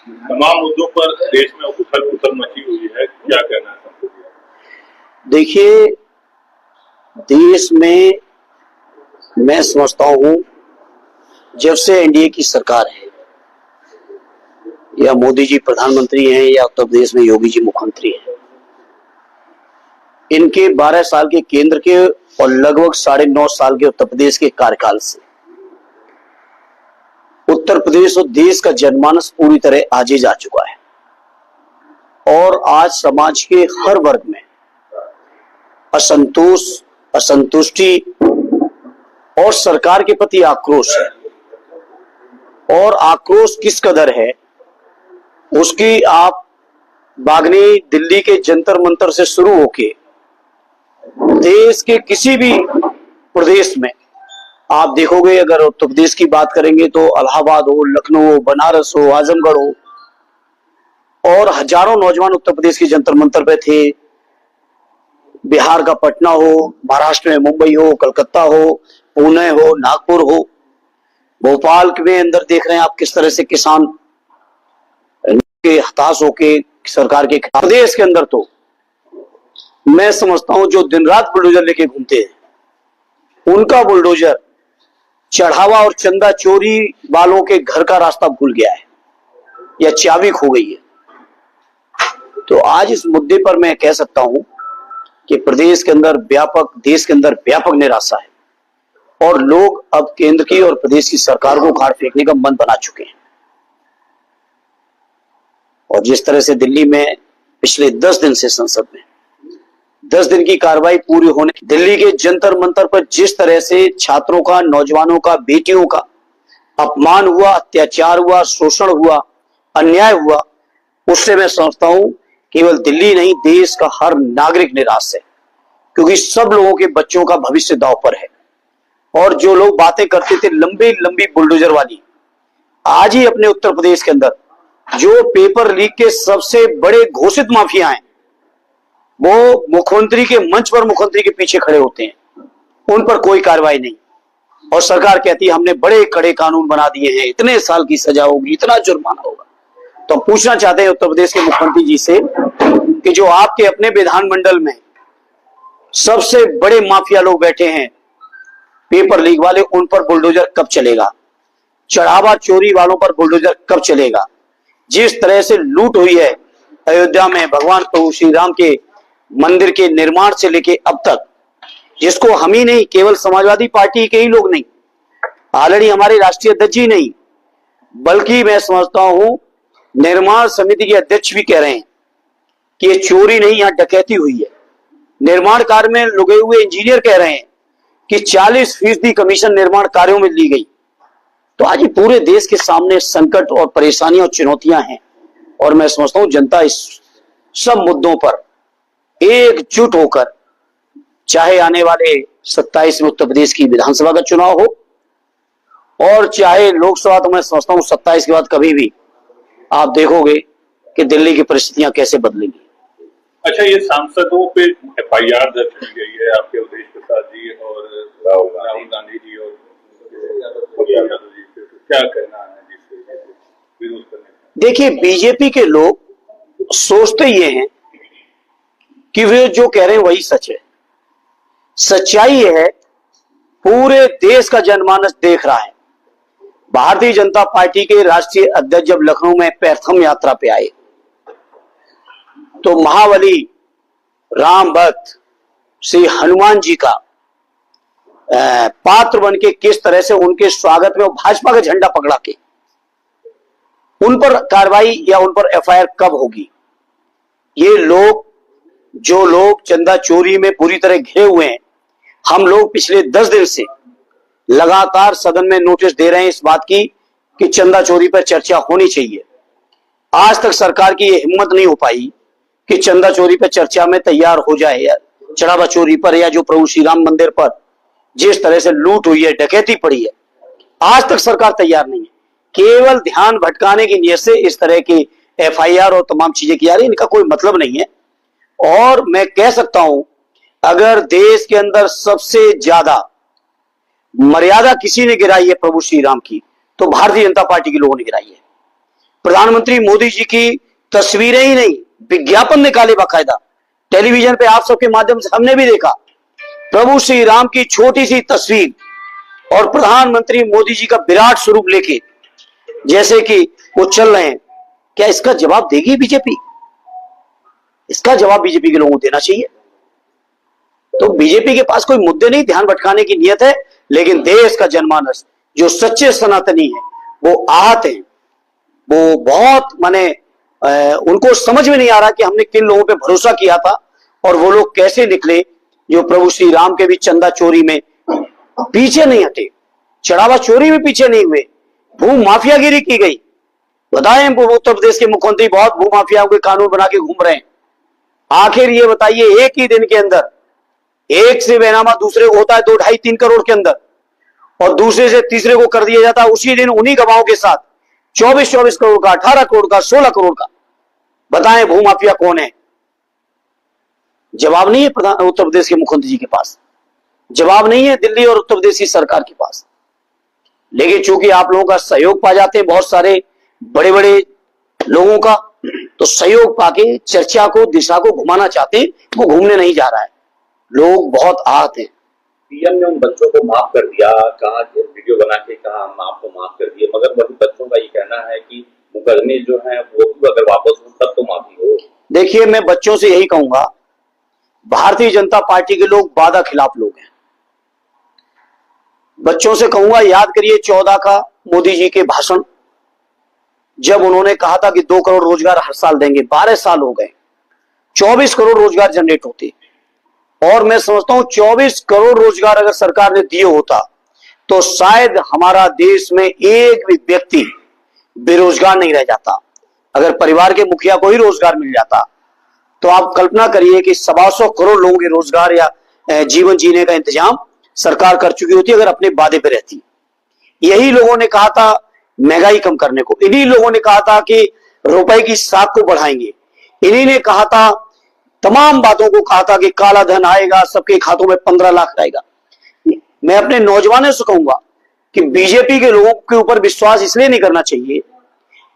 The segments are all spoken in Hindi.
तमाम मुद्दों पर देश में उथल पुथल मची हुई है, क्या कहना है? देखिए, देश में मैं समझता हूं जब से एनडीए की सरकार है या मोदी जी प्रधानमंत्री हैं या उत्तर प्रदेश में योगी जी मुख्यमंत्री हैं, इनके 12 साल के केंद्र के और लगभग 9.5 साल के उत्तर प्रदेश के कार्यकाल से उत्तर प्रदेश और देश का जनमानस पूरी तरह आगे जा चुका है और आज समाज के हर वर्ग में असंतोष, असंतुष्टि और सरकार के प्रति आक्रोश है। और आक्रोश किस कदर है उसकी आप बागनी दिल्ली के जंतर मंतर से शुरू होके देश के किसी भी प्रदेश में आप देखोगे। अगर उत्तर प्रदेश की बात करेंगे तो इलाहाबाद हो, लखनऊ हो, बनारस हो, आजमगढ़ हो, और हजारों नौजवान उत्तर प्रदेश के जंतर मंतर पे थे। बिहार का पटना हो, महाराष्ट्र में मुंबई हो, कलकत्ता हो, पुणे हो, नागपुर हो, भोपाल में अंदर देख रहे हैं आप किस तरह से किसान के हताश होके सरकार के प्रदेश के अंदर तो मैं समझता हूं जो दिन रात बुलडोजर लेके घूमते हैं उनका बुलडोजर चढ़ावा और चंदा चोरी वालों के घर का रास्ता भूल गया है या चाबी खो गई है। तो आज इस मुद्दे पर मैं कह सकता हूं कि प्रदेश के अंदर व्यापक, देश के अंदर व्यापक निराशा है और लोग अब केंद्र की और प्रदेश की सरकार को उखाड़ फेंकने का मन बना चुके हैं। और जिस तरह से दिल्ली में पिछले 10 दिन से संसद में 10 दिन की कार्रवाई पूरी होने, दिल्ली के जंतर मंतर पर जिस तरह से छात्रों का, नौजवानों का, बेटियों का अपमान हुआ, अत्याचार हुआ, शोषण हुआ, अन्याय हुआ, उससे मैं समझता हूं केवल दिल्ली नहीं देश का हर नागरिक निराश है, क्योंकि सब लोगों के बच्चों का भविष्य दांव पर है। और जो लोग बातें करते थे लंबी लंबी बुलडोजर वाली, आज ही अपने उत्तर प्रदेश के अंदर जो पेपर लीक के सबसे बड़े घोषित माफिया हैं वो मुख्यमंत्री के मंच पर मुख्यमंत्री के पीछे खड़े होते हैं, उन पर कोई कार्रवाई नहीं। और सरकार कहती है हमने बड़े कड़े कानून बना दिए हैं, इतने साल की सजा होगी, इतना जुर्माना होगा। तो हम पूछना चाहते हैं उत्तर प्रदेश के मुख्यमंत्री जी से कि जो आपके अपने विधानमंडल में सबसे बड़े माफिया लोग बैठे हैं पेपर लीक वाले, उन पर बुलडोजर कब चलेगा? चढ़ावा चोरी वालों पर बुलडोजर कब चलेगा? जिस तरह से लूट हुई है अयोध्या में भगवान प्रभु श्री राम के मंदिर के निर्माण से लेके अब तक, जिसको हम ही नहीं केवल समाजवादी पार्टी के ही लोग नहीं, ऑलरेडी हमारे राष्ट्रीय अध्यक्ष जी नहीं बल्कि मैं समझता हूं निर्माण समिति के अध्यक्ष भी कह रहे हैं कि ये चोरी नहीं, यहां डकैती हुई है। निर्माण कार्य में लगे हुए इंजीनियर कह रहे हैं कि 40% कमीशन निर्माण कार्यों में ली गई। तो आज ये पूरे देश के सामने संकट और परेशानियां और चुनौतियां हैं और मैं समझता हूं जनता इस सब मुद्दों पर एकजुट होकर, चाहे आने वाले 27 में उत्तर प्रदेश की विधानसभा का चुनाव हो और चाहे लोकसभा, तो मैं समझता हूं 27 के बाद कभी भी आप देखोगे कि दिल्ली की परिस्थितियां कैसे बदलेंगी। अच्छा, ये सांसदों पे एफआईआर दर्ज की गई है, आपके अवधेश प्रसाद जी और राहुल गांधी जी और यादव जी, क्या कहना है जिससे विरोध करने का? देखिए, बीजेपी के लोग सोचते ये हैं कि वे जो कह रहे हैं वही सच है। सच्चाई है पूरे देश का जनमानस देख रहा है। भारतीय जनता पार्टी के राष्ट्रीय अध्यक्ष जब लखनऊ में प्रथम यात्रा पे आए तो महाबली राम भक्त श्री हनुमान जी का पात्र बन के किस तरह से उनके स्वागत में भाजपा का झंडा पकड़ा के उन पर कार्रवाई या उन पर एफआईआर कब होगी? ये लोग, जो लोग चंदा चोरी में पूरी तरह घिरे हुए हैं, हम लोग पिछले 10 दिन से लगातार सदन में नोटिस दे रहे हैं इस बात की कि चंदा चोरी पर चर्चा होनी चाहिए। आज तक सरकार की यह हिम्मत नहीं हो पाई कि चंदा चोरी पर चर्चा में तैयार हो जाए, या चढ़ावा चोरी पर, या जो प्रभु श्री राम मंदिर पर जिस तरह से लूट हुई है, डकैती पड़ी है, आज तक सरकार तैयार नहीं है। केवल ध्यान भटकाने की नीयत से इस तरह की एफआईआर और तमाम चीजें की जा रही है, इनका कोई मतलब नहीं है। और मैं कह सकता हूं अगर देश के अंदर सबसे ज्यादा मर्यादा किसी ने गिराई है प्रभु श्री राम की, तो भारतीय जनता पार्टी के लोगों ने गिराई है। प्रधानमंत्री मोदी जी की तस्वीरें ही नहीं, विज्ञापन निकाले बाकायदा टेलीविजन पे, आप सबके माध्यम से हमने भी देखा। प्रभु श्री राम की छोटी सी तस्वीर और प्रधानमंत्री मोदी जी का विराट स्वरूप लेके जैसे कि वो चल रहे हैं। क्या इसका जवाब देगी बीजेपी? इसका जवाब बीजेपी के लोगों को देना चाहिए। तो बीजेपी के पास कोई मुद्दे नहीं, ध्यान भटकाने की नियत है, लेकिन देश का जनमानस जो सच्चे सनातनी है वो आहत है। वो बहुत माने उनको समझ में नहीं आ रहा कि हमने किन लोगों पे भरोसा किया था और वो लोग कैसे निकले जो प्रभु श्री राम के भी चंदा चोरी में पीछे नहीं हटे, चढ़ावा चोरी में पीछे नहीं हुए, भू माफियागिरी की गई। बताएं, उत्तर प्रदेश के मुख्यमंत्री बहुत भू माफियाओं के कानून बना के घूम रहे हैं। आखिर ये बताइए, एक ही दिन के अंदर एक से बेनामा दूसरे को होता है 2, 2.5, 3 करोड़ के अंदर, और दूसरे से तीसरे को कर दिया जाता है उसी दिन उन्हीं गवाहों के साथ 24 करोड़ का, 18 करोड़ का, 16 करोड़ का। बताएं भूमाफिया कौन है? जवाब नहीं है उत्तर प्रदेश के मुख्यमंत्री जी के पास, जवाब नहीं है दिल्ली और उत्तर प्रदेश की सरकार के पास। लेकिन चूंकि आप लोगों का सहयोग पा जाते हैं, बहुत सारे बड़े बड़े लोगों का, तो सहयोग पाके चर्चा को, दिशा को घुमाना चाहते हैं, वो घूमने नहीं जा रहा है। लोग बहुत आहत हैं। पीएम ने उन बच्चों को माफ कर दिया, कहा वीडियो बना के कहा हम आपको माफ कर दिए, मगर वही बच्चों का ये कहना है कि मुकदमे जो हैं वो भी अगर वापस हो तब तो माफी हो। देखिए, मैं बच्चों से यही कहूंगा, भारतीय जनता पार्टी के लोग वादा खिलाफ लोग हैं। बच्चों से कहूंगा, याद करिए 14 का मोदी जी के भाषण, जब उन्होंने कहा था कि 2 करोड़ रोजगार हर साल देंगे। 12 साल हो गए, 24 करोड़ रोजगार जनरेट होते, और मैं समझता हूं 24 करोड़ रोजगार अगर सरकार ने दिए होता तो शायद हमारा देश में एक भी व्यक्ति बेरोजगार नहीं रह जाता। अगर परिवार के मुखिया को ही रोजगार मिल जाता तो आप कल्पना करिए कि 125 करोड़ लोगों के रोजगार या जीवन जीने का इंतजाम सरकार कर चुकी होती अगर अपने वादे पे रहती। यही लोगों ने कहा था महंगाई कम करने को, इन्हीं लोगों ने कहा था कि रुपए की साख को बढ़ाएंगे, इन्हीं ने कहा था, तमाम बातों को कहा था कि काला धन आएगा, सबके खातों में 15 लाख आएगा। मैं अपने नौजवानों से कहूंगा कि बीजेपी के लोगों के ऊपर विश्वास इसलिए नहीं करना चाहिए।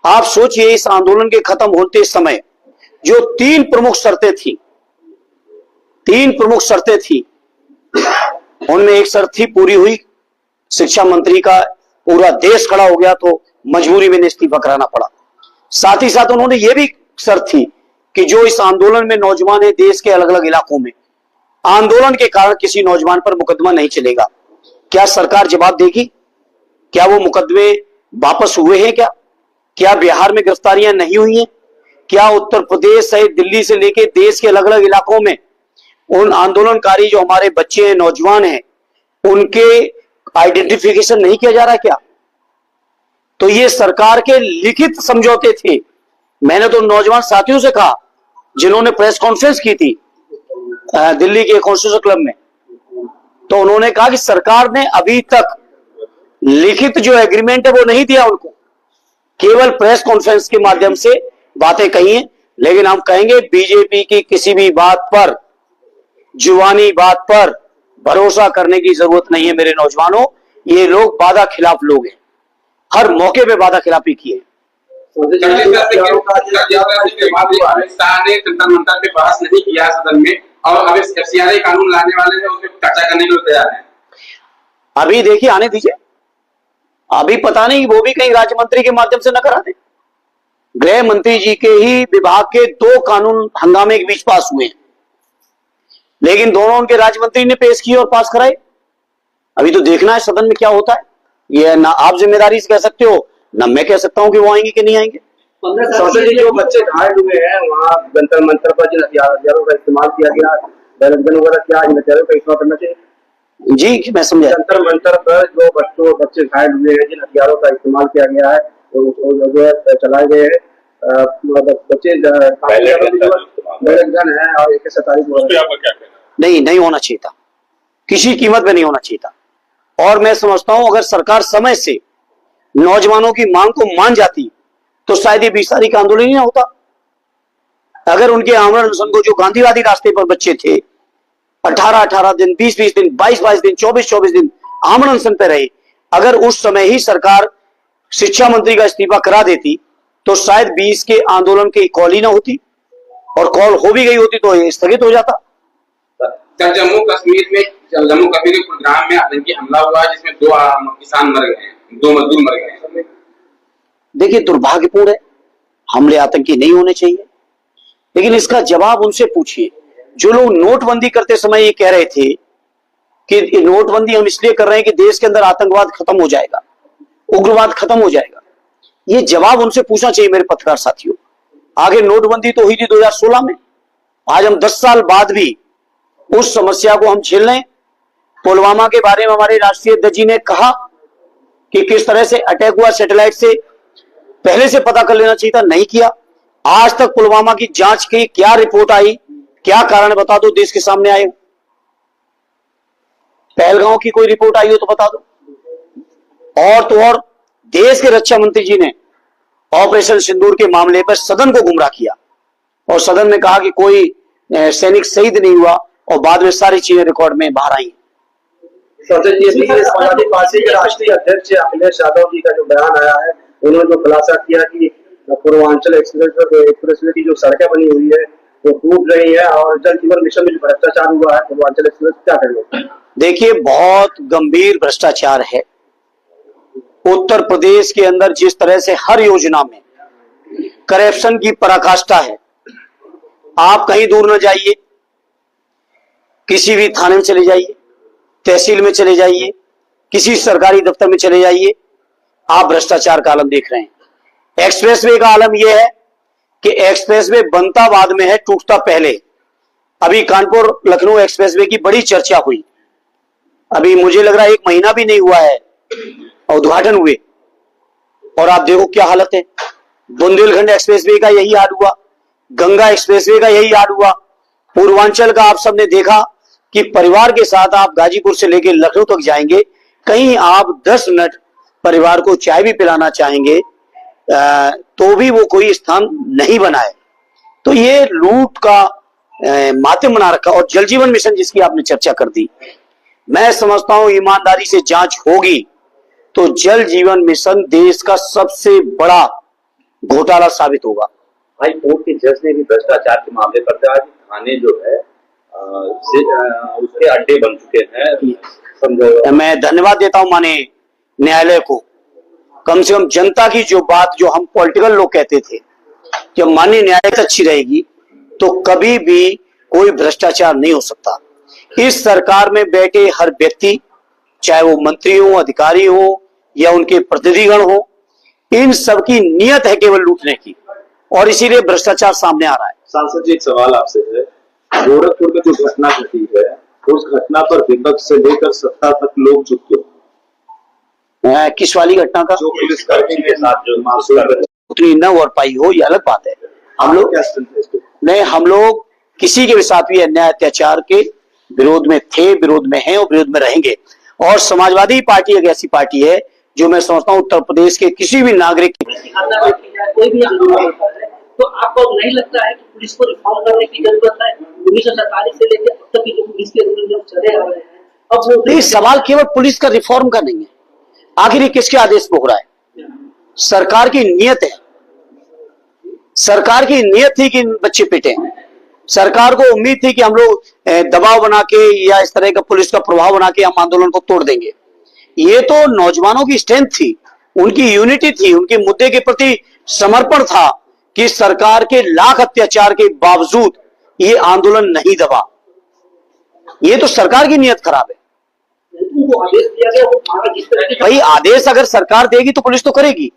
आप सोचिए, इस आंदोलन के खत्म होते समय जो 3 प्रमुख शर्तें थी, 3 प्रमुख शर्तें थी, उनमें एक शर्त थी पूरी हुई, शिक्षा मंत्री का पूरा देश खड़ा हो गया तो मजबूरी में इस्तीफा कराना पड़ा। साथ ही साथ उन्होंने ये भी शर्त थी कि जो इस आंदोलन में नौजवान है देश के अलग अलग इलाकों में, आंदोलन के कारण किसी नौजवान पर मुकदमा नहीं चलेगा। क्या सरकार जवाब देगी? क्या वो मुकदमे वापस हुए हैं? क्या बिहार में गिरफ्तारियां नहीं हुई हैं? क्या उत्तर प्रदेश सहित दिल्ली से लेकर देश के अलग अलग इलाकों में उन आंदोलनकारी जो हमारे बच्चे हैं, नौजवान हैं, उनके आइडेंटिफिकेशन नहीं किया जा रहा? क्या तो ये सरकार के लिखित समझौते थे। मैंने तो नौजवान साथियों से कहा जिन्होंने प्रेस कॉन्फ्रेंस की थी दिल्ली के कॉन्स्टिट्यूशन क्लब में, तो उन्होंने कहा कि सरकार ने अभी तक लिखित जो एग्रीमेंट है वो नहीं दिया उनको, केवल प्रेस कॉन्फ्रेंस के माध्यम से बातें कही हैं। लेकिन हम कहेंगे बीजेपी की किसी भी बात पर, जुबानी बात पर भरोसा करने की जरूरत नहीं है मेरे नौजवानों। ये लोग वादा खिलाफ लोग हैं, हर मौके पे वादा खिलाफी की है। शाह ने जंतर मंतर पे बहस नहीं किया सदन में, और अब एफसीआरए कानून लाने वाले हैं, उस पर चर्चा करने के लिए तैयार है। अभी देखिए, आने दीजिए, अभी पता नहीं वो भी कहीं राज्य मंत्री के माध्यम से न करा दे। गृह मंत्री जी के ही विभाग के 2 कानून हंगामे के बीच पास हुए हैं, लेकिन दोनों उनके राज्य मंत्री ने पेश किए और पास कराए। अभी तो देखना है सदन में क्या होता है। ये ना आप जिम्मेदारी से कह सकते हो, ना मैं कह सकता हूं कि वो आएंगे कि नहीं आएंगे। सबसे जो बच्चे घायल हुए हैं वहाँ जंतर मंतर पर जिन हथियारों का इस्तेमाल किया गया, वगैरह, क्या इन हथियारों का इस्तेमाल करना चाहिए? जी, मैं समझा। जंतर मंतर पर जो बच्चे घायल हुए हैं, जिन हथियारों का इस्तेमाल किया गया है, जो चलाए गए हैं बच्चे गन है और AK-47 नहीं होना चाहिए था, किसी कीमत में नहीं होना चाहिए था। और मैं समझता हूं अगर सरकार समय से नौजवानों की मांग को मान जाती तो शायद ये 20 तारीख का आंदोलन ही ना होता। अगर उनके आमरण अनशन को, जो गांधीवादी रास्ते पर बच्चे थे, 18-18 दिन, 20-20 दिन, 22-22 दिन, 24-24 दिन आमरण अनशन पे रहे, अगर उस समय ही सरकार शिक्षा मंत्री का इस्तीफा करा देती तो शायद 20 के आंदोलन की कॉल ही ना होती, और कॉल हो भी गई होती तो ये स्थगित हो जाता। सर, जम्मू कश्मीर के कुलगाम में आतंकी हमला हुआ जिसमें 2 किसान मर गए हैं, 2 मजदूर मर गए हैं। देखिए, दुर्भाग्यपूर्ण है, हमले आतंकी नहीं होने चाहिए, लेकिन इसका जवाब उनसे पूछिए जो लोग नोटबंदी करते समय ये कह रहे थे कि नोटबंदी हम इसलिए कर रहे हैं कि देश के अंदर आतंकवाद खत्म हो जाएगा, उग्रवाद खत्म हो जाएगा। ये जवाब उनसे पूछना चाहिए मेरे पत्रकार साथियों। आगे नोटबंदी तो हुई थी 2016 में, आज हम 10 साल बाद भी उस समस्या को हम झेल रहे हैं। पुलवामा के बारे में हमारे राष्ट्रीय अध्यक्ष जी ने कहा कि किस तरह से अटैक हुआ, सैटेलाइट से पहले से पता कर लेना चाहिए था, नहीं किया। आज तक पुलवामा की जांच की क्या रिपोर्ट आई, क्या कारण बता दो देश के सामने आए। पहलगांव की कोई रिपोर्ट आई हो तो बता दो। और तो और देश के रक्षा मंत्री जी ने ऑपरेशन सिंदूर के मामले पर सदन को गुमराह किया और सदन में कहा कि कोई सैनिक शहीद नहीं हुआ, और बाद में सारी चीजें रिकॉर्ड में बाहर आई। समाजवादी पार्टी के राष्ट्रीय अध्यक्ष अखिलेश यादव जी का जो बयान आया है, उन्होंने जो खुलासा किया कि पूर्वांचल एक्सप्रेसवे की जो सड़कें बनी हुई है वो टूट रही है और जल जीवन मिशन में जो भ्रष्टाचार हुआ है पूर्वांचल एक्सप्रेस, क्या करेंगे? देखिए, बहुत गंभीर भ्रष्टाचार है उत्तर प्रदेश के अंदर। जिस तरह से हर योजना में करप्शन की पराकाष्ठा है, आप कहीं दूर न जाइए, किसी भी थाने में चले जाइए, तहसील में चले जाइए, किसी सरकारी दफ्तर में चले जाइए, आप भ्रष्टाचार का आलम देख रहे हैं। एक्सप्रेसवे का आलम यह है कि एक्सप्रेसवे बनता बाद में है, टूटता पहले। अभी कानपुर लखनऊ एक्सप्रेसवे की बड़ी चर्चा हुई, अभी मुझे लग रहा है 1 महीना भी नहीं हुआ है उद्घाटन हुए, और आप देखो क्या हालत है। बुंदेलखंड एक्सप्रेसवे का यही हाल हुआ, गंगा एक्सप्रेसवे का यही हाल हुआ। पूर्वांचल का आप सबने देखा कि परिवार के साथ आप गाजीपुर से लेकर लखनऊ तक जाएंगे, कहीं आप 10 मिनट परिवार को चाय भी पिलाना चाहेंगे तो भी वो कोई स्थान नहीं बना है। तो ये लूट का माध्यम बना रखा। और जल जीवन मिशन जिसकी आपने चर्चा कर दी, मैं समझता हूं ईमानदारी से जांच होगी तो जल जीवन मिशन देश का सबसे बड़ा घोटाला साबित होगा। हाई कोर्ट के जज ने भी भ्रष्टाचार के मामले पर कहा कि थाने जो है उसके अड्डे बन चुके हैं। समझो, मैं धन्यवाद देता हूं माने न्यायालय को। कम से कम जनता की जो बात, जो हम पॉलिटिकल लोग कहते थे, जब माननीय न्यायालय अच्छी रहेगी तो कभी भी कोई भ्रष्टाचार नहीं हो सकता। इस सरकार में बैठे हर व्यक्ति, चाहे वो मंत्री हो, अधिकारी हो या उनके प्रतिनिधिगण हो, इन सबकी नियत है केवल लूटने की, और इसीलिए भ्रष्टाचार सामने आ रहा है। सांसद जी, एक सवाल आपसे है, गोरखपुर में जो घटना घटी है उस घटना पर विपक्ष से लेकर सत्ता तक लोग चुप क्यों? किस वाली घटना का? जो पुलिसकर्मी के साथ जो उतनी न हो पाई हो, ये अलग बात है। हम लोग नहीं, हम लोग किसी के साथ भी अन्याय अत्याचार के विरोध में थे, विरोध में हैं और विरोध में रहेंगे। और समाजवादी पार्टी एक ऐसी पार्टी है जो मैं समझता हूँ उत्तर प्रदेश के किसी भी नागरिक कोई भी आंदोलन होता है तो आपको नहीं लगता है कि पुलिस को रिफॉर्म करने की जरूरत है? 1947 से लेकर अब तक की जो पुलिस के रूल जब चले आ रहे हैं, अब नहीं, सवाल केवल पुलिस का रिफॉर्म का नहीं है। आखिर ये किसके आदेश पर हो रहा है? सरकार की नीयत है। सरकार की नीयत थी कि बच्चे पिटे, सरकार को उम्मीद थी कि हम लोग दबाव बना के या इस तरह का पुलिस का प्रभाव बना के हम आंदोलन को तोड़ देंगे। ये तो नौजवानों की स्ट्रेंथ थी, उनकी यूनिटी थी, उनके मुद्दे के प्रति समर्पण था कि सरकार के लाख अत्याचार के बावजूद ये आंदोलन नहीं दबा। ये तो सरकार की नीयत खराब है। आदेश दिया गया वो माना जिस तरह की भाई, आदेश अगर सरकार देगी तो पुलिस तो करेगी।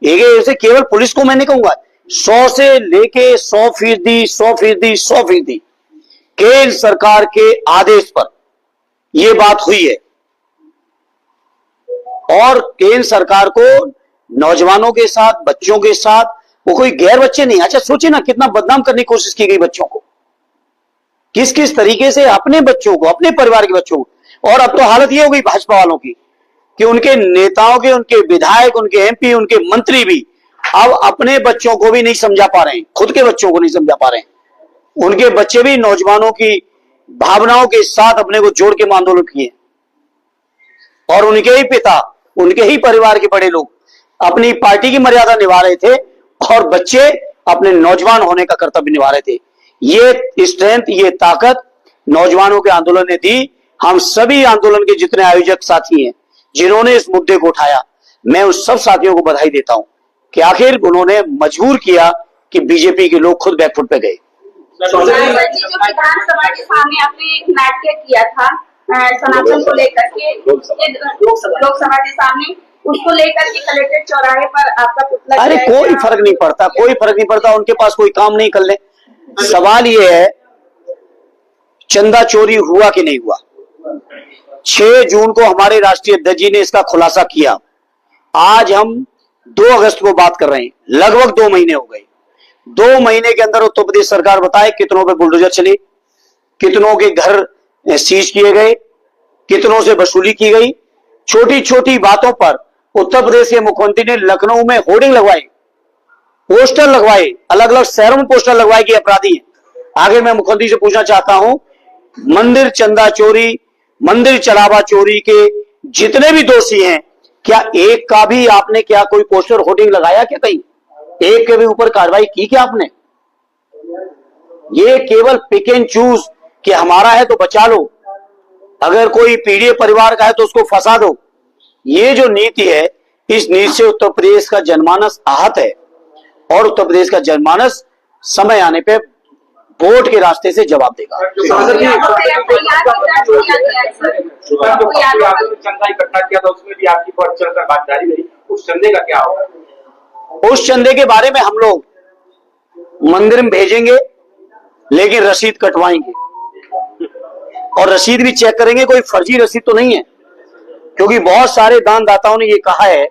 ऐसे केवल पुलिस को मैं नहीं कहूंगा, 100 से लेके 100% केंद्र सरकार के आदेश पर यह बात हुई है। और केंद्र सरकार को नौजवानों के साथ, बच्चों के साथ, वो कोई गैर बच्चे नहीं। अच्छा सोचिए ना, कितना बदनाम करने की कोशिश की गई बच्चों को, किस किस तरीके से अपने बच्चों को, अपने परिवार के बच्चों को। और अब तो हालत ये हो गई भाजपा वालों की कि उनके नेताओं के, उनके विधायक, उनके एमपी, उनके मंत्री भी अब अपने बच्चों को भी नहीं समझा पा रहे हैं, खुद के बच्चों को नहीं समझा पा रहे हैं। उनके बच्चे भी नौजवानों की भावनाओं के साथ अपने को जोड़ के आंदोलन किए, और उनके ही पिता, उनके ही परिवार के बड़े लोग अपनी पार्टी की मर्यादा निभा रहे थे और बच्चे अपने नौजवान होने का कर्तव्य निभा रहे थे। ये स्ट्रेंथ, ये ताकत नौजवानों के आंदोलन ने दी। हम सभी आंदोलन के जितने आयोजक साथी हैं जिन्होंने इस मुद्दे को उठाया, मैं उस सब साथियों को बधाई देता हूं कि आखिर उन्होंने मजबूर किया कि बीजेपी के लोग खुद बैकफुट पे गए। जो विधानसभा के सामने आपने एक नाट्य किया था सनातन को लेकर के, लोकसभा के सामने, उसको लेकर के कलेक्ट्रेट चौराहे पर आपका पुतला, अरे कोई फर्क नहीं पड़ता, कोई फर्क नहीं पड़ता, उनके पास कोई काम नहीं कर ले। सवाल ये है चंदा चोरी हुआ कि नहीं हुआ। 6 जून को हमारे राष्ट्रीय अध्यक्ष जी ने इसका खुलासा किया। आज हम 2 अगस्त को बात कर रहे हैं, लगभग 2 महीने हो गए। 2 महीने के अंदर उत्तर प्रदेश सरकार बताए कितनों पे बुलडोजर चली, कितनों के घर सीज किए गए, कितनों से वसूली की गई। छोटी छोटी बातों पर उत्तर प्रदेश के मुख्यमंत्री ने लखनऊ में होर्डिंग लगवाए, पोस्टर लगवाए, अलग अलग शहरों में पोस्टर लगवाए कि अपराधी हैं। आगे मैं मुख्यमंत्री से पूछना चाहता हूं, मंदिर चंदा चोरी, मंदिर चढ़ावा चोरी के जितने भी दोषी हैं, क्या एक का भी आपने क्या कोई पोस्टर होर्डिंग लगाया क्या कहीं? एक के भी ऊपर कार्रवाई की क्या आपने? ये केवल पिक एंड चूज कि हमारा है तो बचा लो, अगर कोई पीड़ित परिवार का है तो उसको फंसा दो। ये जो नीति है, इस नीति से उत्तर प्रदेश का जनमानस आहत है और उत्तर प्रदेश का जनमानस समय आने पे वोट के रास्ते से जवाब देगा। चंदा इकट्ठा किया था, उसमें भी आपकी बढ़ चढ़कर बात जारी रही, उस चंदे का क्या होगा? उस चंदे के बारे में हम लोग मंदिर में भेजेंगे, लेकिन रसीद कटवाएंगे और रसीद भी चेक करेंगे, कोई फर्जी रसीद तो नहीं है, क्योंकि बहुत सारे दानदाताओं ने ये कहा है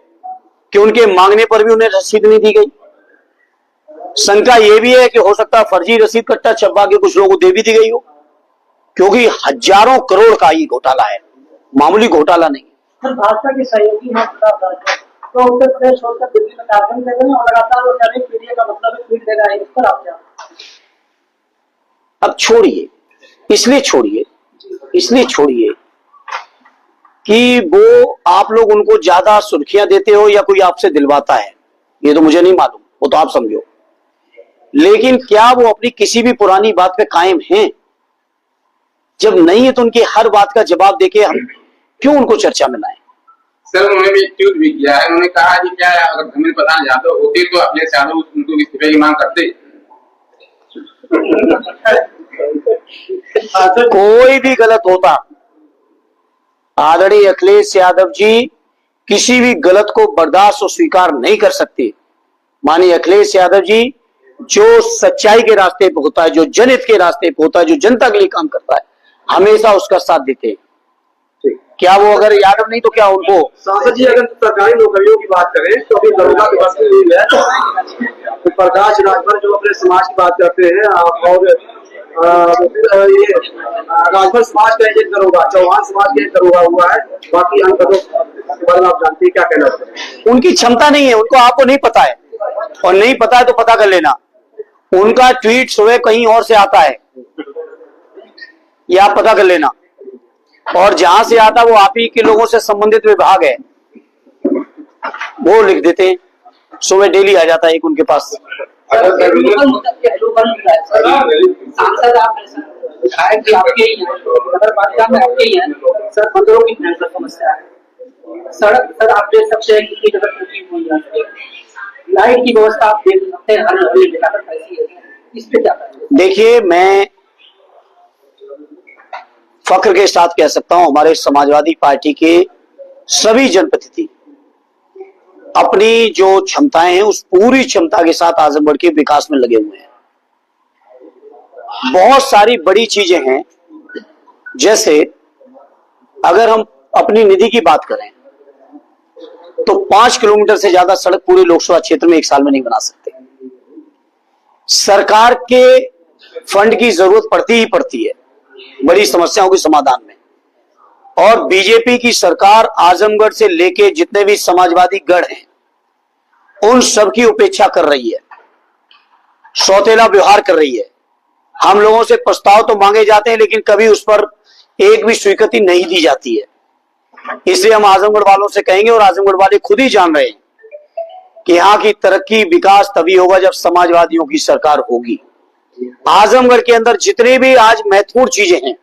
कि उनके मांगने पर भी उन्हें रसीद नहीं दी गई। शंका ये भी है कि हो सकता है फर्जी रसीद कट्टा छपवा के कुछ लोगों को दे भी दी गई हो, क्योंकि हजारों करोड़ का ये घोटाला है, मामूली घोटाला नहीं। सर, भाजपा के सहयोगी हैं तो उत्तर प्रदेश छोड़कर दिल्ली में कार्यक्रम दे रहे हैं और लगातार वो कह पीड़ित का मतलब है पीट देगा, इस पर आप क्या? अब छोड़िए, इसलिए छोड़िए कि वो आप लोग उनको ज्यादा सुर्खियां देते हो या कोई आपसे दिलवाता है, ये तो मुझे नहीं मालूम, वो तो आप समझो। लेकिन क्या वो अपनी किसी भी पुरानी बात पे कायम हैं? जब नहीं है तो उनकी हर बात का जवाब देके हम क्यों उनको चर्चा में लाएं? सर, उन्होंने भी ट्वीट भी किया है, उन्होंने कहा कि क्या अगर धर्मेंद्र प्रधान यादव होते तो अखिलेश यादव उनको इस्तीफे की मांग करते। कोई भी गलत होता, आदरणीय अखिलेश यादव जी किसी भी गलत को बर्दाश्त और स्वीकार नहीं कर सकते। माननीय अखिलेश यादव जी जो सच्चाई के रास्ते पे होता है, जो जनहित के रास्ते पे होता है, जो जनता के लिए काम करता है, हमेशा उसका साथ देते हैं। क्या वो अगर यादव नहीं तो क्या उनको? सांसद जी, अगर सरकारी नौकरियों की बात करें तो अभी दरोगा की बात हुई है, तो प्रकाश राजभर जो अपने समाज की बात करते हैं और ये राजभर समाज का एक दरोगा, चौहान समाज का एक दरोगा हुआ है, बाकी अन्य पदों के बारे में आप जानते हैं, क्या कहना चाहते हैं? उनकी क्षमता नहीं है, उनको आपको नहीं पता है, और नहीं पता है तो पता कर लेना। उनका ट्वीट सुबह कहीं और से आता है, ये आप पता कर लेना, और जहां से आता वो आप ही के लोगों से संबंधित विभाग है, वो लिख देते हैं। सुबह डेली आ जाता है एक उनके पास। सांसद आप विधायक भी आपके ही हैं, नगरपालिका में आपके ही हैं सर, मंदिरों की भयंकर समस्या है। सड़क सर आप देख सकते हैं कितनी जगह टूटी हुई है, लाइट की व्यवस्था आप देख सकते हैं, हर जगह कैसी है, इस पे क्या करें? देखिए, मैं फख्र के साथ कह सकता हूं, हमारे समाजवादी पार्टी के सभी जनप्रतिनिधि अपनी जो क्षमताएं हैं उस पूरी क्षमता के साथ आजमगढ़ के विकास में लगे हुए हैं। बहुत सारी बड़ी चीजें हैं, जैसे अगर हम अपनी निधि की बात करें तो 5 किलोमीटर से ज्यादा सड़क पूरे लोकसभा क्षेत्र में एक साल में नहीं बना सकते। सरकार के फंड की जरूरत पड़ती ही पड़ती है बड़ी समस्याओं के समाधान में, और बीजेपी की सरकार आजमगढ़ से लेके जितने भी समाजवादी गढ़ हैं उन सब की उपेक्षा कर रही है, सौतेला व्यवहार कर रही है। हम लोगों से प्रस्ताव तो मांगे जाते हैं लेकिन कभी उस पर एक भी स्वीकृति नहीं दी जाती है। इसलिए हम आजमगढ़ वालों से कहेंगे, और आजमगढ़ वाले खुद ही जान रहे हैं कि यहाँ की तरक्की विकास तभी होगा जब समाजवादियों की सरकार होगी। आजमगढ़ के अंदर जितनी भी आज महत्वपूर्ण चीजें हैं,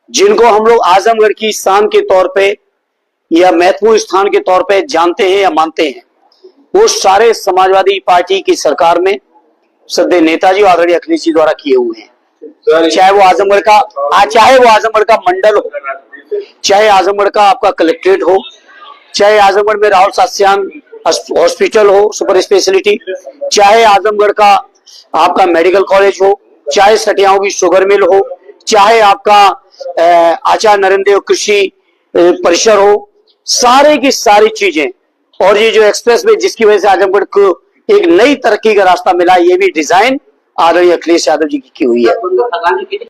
जिनको हम लोग आजमगढ़ की शान के तौर पे या महत्वपूर्ण स्थान के तौर पे जानते हैं या मानते हैं, वो सारे समाजवादी पार्टी की सरकार में सदैव नेताजी आदरणीय अखिलेश जी द्वारा किए हुए हैं। चाहे वो आजमगढ़ का मंडल हो, चाहे आजमगढ़ का आपका कलेक्ट्रेट हो, चाहे आजमगढ़ में राहुल शास्त्रियान हॉस्पिटल हो सुपर स्पेशलिटी, चाहे आजमगढ़ का आपका मेडिकल कॉलेज हो, चाहे सटियाओं की शुगर मिल हो, चाहे आपका आचार्य नरेंद्र देव कृषि परिसर हो, सारे की सारी चीजें, और ये जो एक्सप्रेस वे जिसकी वजह से आजमगढ़ को एक नई तरक्की का रास्ता मिला, ये भी डिजाइन आदरणीय अखिलेश यादव जी की हुई है।